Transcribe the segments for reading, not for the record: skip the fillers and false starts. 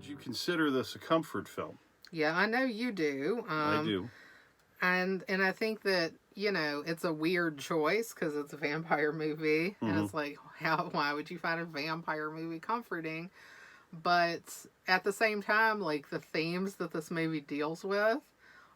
would you consider this a comfort film? Yeah, I know you do. I do. And I think that, you know, it's a weird choice because it's a vampire movie. And Mm-hmm. it's like, why would you find a vampire movie comforting? But at the same time, like, the themes that this movie deals with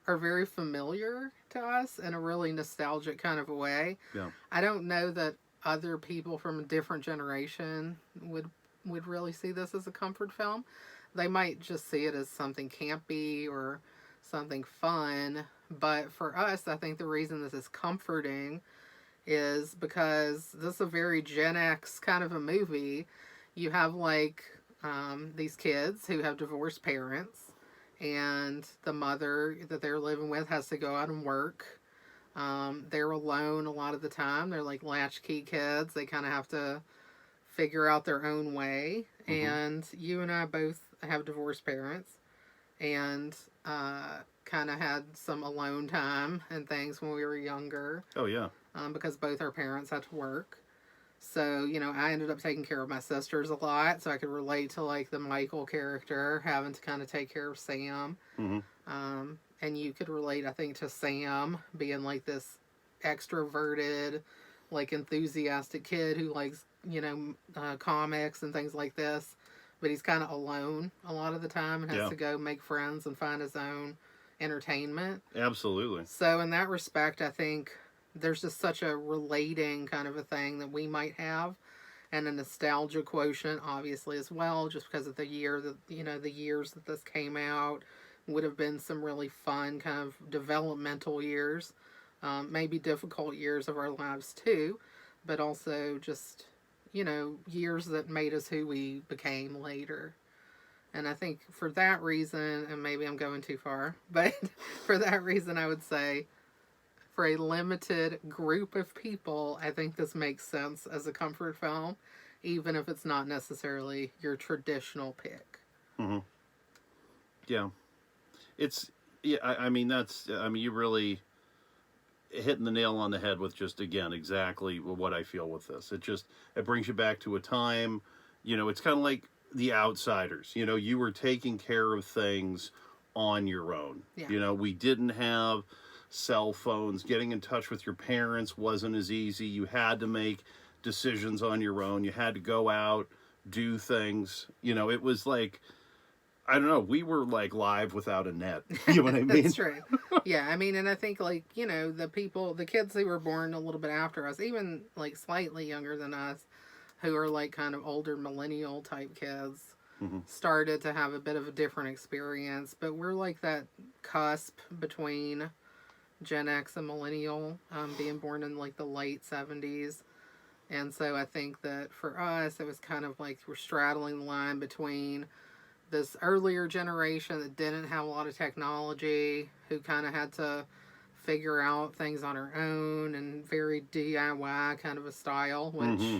are very familiar to us in a really nostalgic kind of a way. Yeah. I don't know that other people from a different generation would really see this as a comfort film. They might just see it as something campy or something fun. But for us, I think the reason this is comforting is because this is a very Gen X kind of a movie. You have like these kids who have divorced parents, and the mother that they're living with has to go out and work. They're alone a lot of the time. They're like latchkey kids. They kind of have to figure out their own way. Mm-hmm. And you and I both have divorced parents, and kind of had some alone time and things when we were younger. Oh, yeah. Because both our parents had to work. So, you know, I ended up taking care of my sisters a lot, so I could relate to, like, the Michael character, having to kind of take care of Sam. Mm-hmm. And you could relate, I think, to Sam being, like, this extroverted, like, enthusiastic kid who likes, you know, comics and things like this. But he's kind of alone a lot of the time and has to go make friends and find his own entertainment. Absolutely. So, in that respect, I think there's just such a relating kind of a thing that we might have, and a nostalgia quotient obviously as well, just because of the year that, you know, the years that this came out would have been some really fun kind of developmental years, maybe difficult years of our lives too, but also just, you know, years that made us who we became later. And I think for that reason, and maybe I'm going too far, but for that reason I would say, for a limited group of people, I think this makes sense as a comfort film, even if it's not necessarily your traditional pick. Mm-hmm. Yeah. It's, yeah, I mean, you really hitting the nail on the head with just, again, exactly what I feel with this. It brings you back to a time, you know, it's kind of like The Outsiders. You know, you were taking care of things on your own. Yeah. You know, we didn't have cell phones. Getting in touch with your parents wasn't as easy. You had to make decisions on your own. You had to go out, do things. You know, it was like, I don't know, we were like live without a net. You know what I mean? That's true. Yeah, I mean, and I think, like, you know, the kids who were born a little bit after us, even like slightly younger than us, who are like kind of older millennial type kids, mm-hmm. started to have a bit of a different experience. But we're like that cusp between Gen X and millennial, being born in like the late 70s. And so I think that for us, it was kind of like we're straddling the line between this earlier generation that didn't have a lot of technology, who kind of had to figure out things on our own, and very DIY kind of a style, which mm-hmm.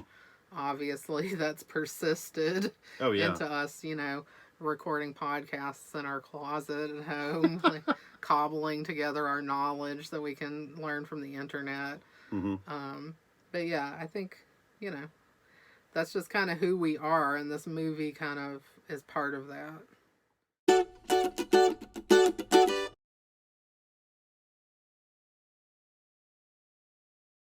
obviously that's persisted into us, you know, recording podcasts in our closet at home, like, cobbling together our knowledge that we can learn from the internet. Mm-hmm. But yeah, I think, you know, that's just kind of who we are, and this movie kind of is part of that.